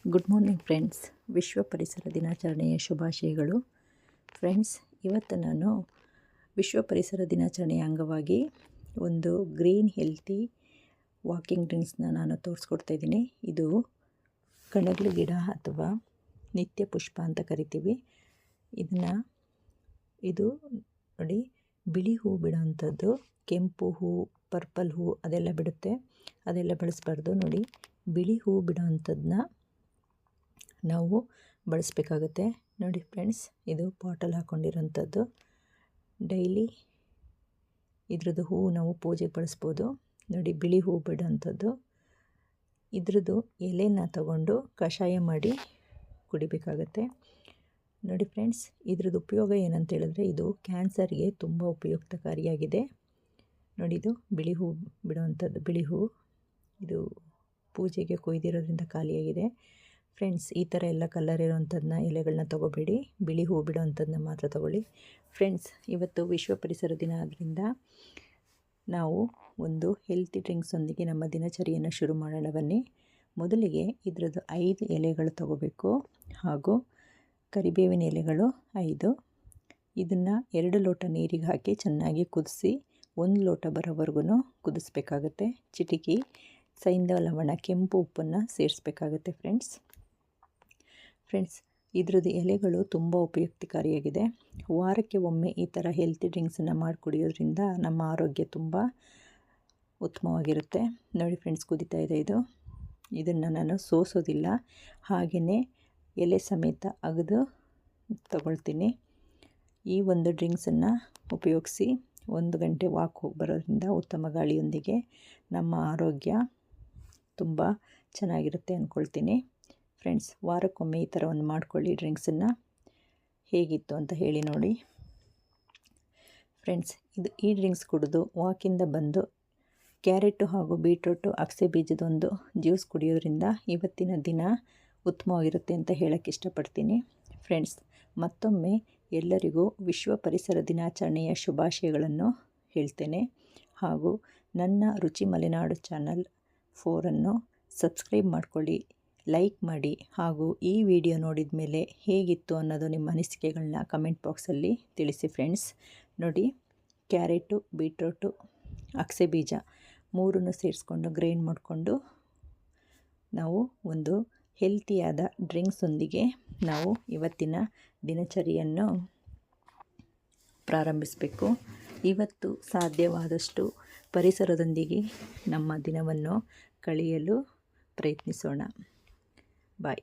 Good morning friends. ವಿಶ್ವ ಪರಿಸರ ದಿನಾಚರಣೆಯ ಶುಭಾಶಯಗಳು. ಫ್ರೆಂಡ್ಸ್, ಇವತ್ತು ನಾನು ವಿಶ್ವ ಪರಿಸರ ದಿನಾಚರಣೆಯ ಅಂಗವಾಗಿ ಒಂದು ಗ್ರೀನ್ ಹೆಲ್ತಿ ವಾಕಿಂಗ್ ಡ್ರಿಂಕ್ಸ್ನ ನಾನು ತೋರಿಸ್ಕೊಡ್ತಾ ಇದ್ದೀನಿ. ಇದು ಕಣಗಿಲೆ ಗಿಡ ಅಥವಾ ನಿತ್ಯ ಪುಷ್ಪ ಅಂತ ಕರಿತೀವಿ. ಇದು ನೋಡಿ, ಬಿಳಿ ಹೂ ಬಿಡೋವಂಥದ್ದು. ಕೆಂಪು ಹೂ, ಪರ್ಪಲ್ ಹೂ ಅದೆಲ್ಲ ಬಿಡುತ್ತೆ, ಅದೆಲ್ಲ ಬಳಸಬಾರ್ದು. ನೋಡಿ, ಬಿಳಿ ಹೂ ಬಿಡೋವಂಥದ್ದನ್ನ ನಾವು ಬಳಸಬೇಕಾಗುತ್ತೆ. ನೋಡಿ ಫ್ರೆಂಡ್ಸ್, ಇದು ಪಾಟಲ್ಲಿ ಹಾಕ್ಕೊಂಡಿರೋಂಥದ್ದು. ಡೈಲಿ ಇದ್ರದ್ದು ಹೂವು ನಾವು ಪೂಜೆಗೆ ಬಳಸ್ಬೋದು. ನೋಡಿ, ಬಿಳಿ ಹೂ ಬಿಡೋಂಥದ್ದು. ಇದ್ರದ್ದು ಎಲೆನ ತಗೊಂಡು ಕಷಾಯ ಮಾಡಿ ಕುಡಿಬೇಕಾಗತ್ತೆ. ನೋಡಿ ಫ್ರೆಂಡ್ಸ್, ಇದ್ರದ್ದು ಉಪಯೋಗ ಏನಂತ ಹೇಳಿದ್ರೆ, ಇದು ಕ್ಯಾನ್ಸರ್ಗೆ ತುಂಬ ಉಪಯುಕ್ತಕಾರಿಯಾಗಿದೆ. ನೋಡಿ, ಇದು ಬಿಳಿ ಹೂ ಬಿಡುವಂಥದ್ದು. ಬಿಳಿ ಹೂ ಇದು ಪೂಜೆಗೆ ಕೊಯ್ದಿರೋದ್ರಿಂದ ಖಾಲಿಯಾಗಿದೆ. ಫ್ರೆಂಡ್ಸ್, ಈ ಥರ ಎಲ್ಲ ಕಲರ್ ಇರೋವಂಥದ್ದನ್ನ ಎಲೆಗಳನ್ನ ತೊಗೋಬೇಡಿ, ಬಿಳಿ ಹೂ ಬಿಡೋವಂಥದ್ದನ್ನ ಮಾತ್ರ ತೊಗೊಳ್ಳಿ. ಫ್ರೆಂಡ್ಸ್, ಇವತ್ತು ವಿಶ್ವ ಪರಿಸರ ದಿನ ಆದ್ದರಿಂದ ನಾವು ಒಂದು ಹೆಲ್ತಿ ಡ್ರಿಂಕ್ಸೊಂದಿಗೆ ನಮ್ಮ ದಿನಚರಿಯನ್ನು ಶುರು ಮಾಡೋಣ ಬನ್ನಿ. ಮೊದಲಿಗೆ ಇದರದ್ದು 5 ಎಲೆಗಳು ತೊಗೋಬೇಕು, ಹಾಗೂ ಕರಿಬೇವಿನ ಎಲೆಗಳು 5. ಇದನ್ನು 2 ಲೋಟ ನೀರಿಗೆ ಹಾಕಿ ಚೆನ್ನಾಗಿ ಕುದಿಸಿ 1 ಲೋಟ ಬರೋವರೆಗೂ ಕುದಿಸ್ಬೇಕಾಗತ್ತೆ. ಚಿಟಿಕೆ ಸೈಂಧವ ಲವಣ, ಕೆಂಪು ಉಪ್ಪನ್ನು ಸೇರಿಸ್ಬೇಕಾಗತ್ತೆ. ಫ್ರೆಂಡ್ಸ್, ಇದ್ರದ್ದು ಎಲೆಗಳು ತುಂಬ ಉಪಯುಕ್ತಕಾರಿಯಾಗಿದೆ. ವಾರಕ್ಕೆ ಒಮ್ಮೆ ಈ ಥರ ಹೆಲ್ತಿ ಡ್ರಿಂಕ್ಸನ್ನು ಮಾಡಿ ಕುಡಿಯೋದ್ರಿಂದ ನಮ್ಮ ಆರೋಗ್ಯ ತುಂಬ ಉತ್ತಮವಾಗಿರುತ್ತೆ. ನೋಡಿ ಫ್ರೆಂಡ್ಸ್, ಕುದೀತಾ ಇದೆ ಇದು. ಇದನ್ನು ನಾನು ಸೋಸೋದಿಲ್ಲ, ಹಾಗೆಯೇ ಎಲೆ ಸಮೇತ ಅಗೆದು ತಗೊಳ್ತೀನಿ. ಈ ಒಂದು ಡ್ರಿಂಕ್ಸನ್ನು ಉಪಯೋಗಿಸಿ 1 ಗಂಟೆ ವಾಕ್ ಹೋಗಿ ಬರೋದ್ರಿಂದ ಉತ್ತಮ ಗಾಳಿಯೊಂದಿಗೆ ನಮ್ಮ ಆರೋಗ್ಯ ತುಂಬ ಚೆನ್ನಾಗಿರುತ್ತೆ ಅಂದ್ಕೊಳ್ತೀನಿ. ಫ್ರೆಂಡ್ಸ್, ವಾರಕ್ಕೊಮ್ಮೆ ಈ ಥರ ಒಂದು ಮಾಡ್ಕೊಳ್ಳಿ ಡ್ರಿಂಕ್ಸನ್ನು. ಹೇಗಿತ್ತು ಅಂತ ಹೇಳಿ ನೋಡಿ. ಫ್ರೆಂಡ್ಸ್, ಈ ಡ್ರಿಂಕ್ಸ್ ಕುಡಿದು ವಾಕಿಂದ ಬಂದು ಕ್ಯಾರೆಟು ಹಾಗೂ ಬೀಟ್ರೂಟು ಅಗಸೆ ಬೀಜದೊಂದು ಜ್ಯೂಸ್ ಕುಡಿಯೋದ್ರಿಂದ ಇವತ್ತಿನ ದಿನ ಉತ್ತಮವಾಗಿರುತ್ತೆ ಅಂತ ಹೇಳೋಕ್ಕೆ ಇಷ್ಟಪಡ್ತೀನಿ. ಫ್ರೆಂಡ್ಸ್, ಮತ್ತೊಮ್ಮೆ ಎಲ್ಲರಿಗೂ ವಿಶ್ವ ಪರಿಸರ ದಿನಾಚರಣೆಯ ಶುಭಾಶಯಗಳನ್ನು ಹೇಳ್ತೇನೆ. ಹಾಗೂ ನನ್ನ ರುಚಿ ಮಲೆನಾಡು ಚಾನಲ್ 4 ಸಬ್ಸ್ಕ್ರೈಬ್ ಮಾಡ್ಕೊಳ್ಳಿ, ಲೈಕ್ ಮಾಡಿ, ಹಾಗೂ ಈ ವಿಡಿಯೋ ನೋಡಿದ ಮೇಲೆ ಹೇಗಿತ್ತು ಅನ್ನೋದು ನಿಮ್ಮ ಅನಿಸಿಕೆಗಳನ್ನ ಕಮೆಂಟ್ ಬಾಕ್ಸಲ್ಲಿ ತಿಳಿಸಿ. ಫ್ರೆಂಡ್ಸ್, ನೋಡಿ, ಕ್ಯಾರೆಟು, ಬೀಟ್ರೂಟು, ಅಗಸೆ ಬೀಜ 3 ಸೇರಿಸ್ಕೊಂಡು ಗ್ರೈಂಡ್ ಮಾಡಿಕೊಂಡು ನಾವು ಒಂದು ಹೆಲ್ತಿಯಾದ ಡ್ರಿಂಕ್ಸೊಂದಿಗೆ ನಾವು ಇವತ್ತಿನ ದಿನಚರಿಯನ್ನು ಪ್ರಾರಂಭಿಸಬೇಕು. ಇವತ್ತು ಸಾಧ್ಯವಾದಷ್ಟು ಪರಿಸರದೊಂದಿಗೆ ನಮ್ಮ ದಿನವನ್ನು ಕಳೆಯಲು ಪ್ರಯತ್ನಿಸೋಣ. ಬಾಯ್.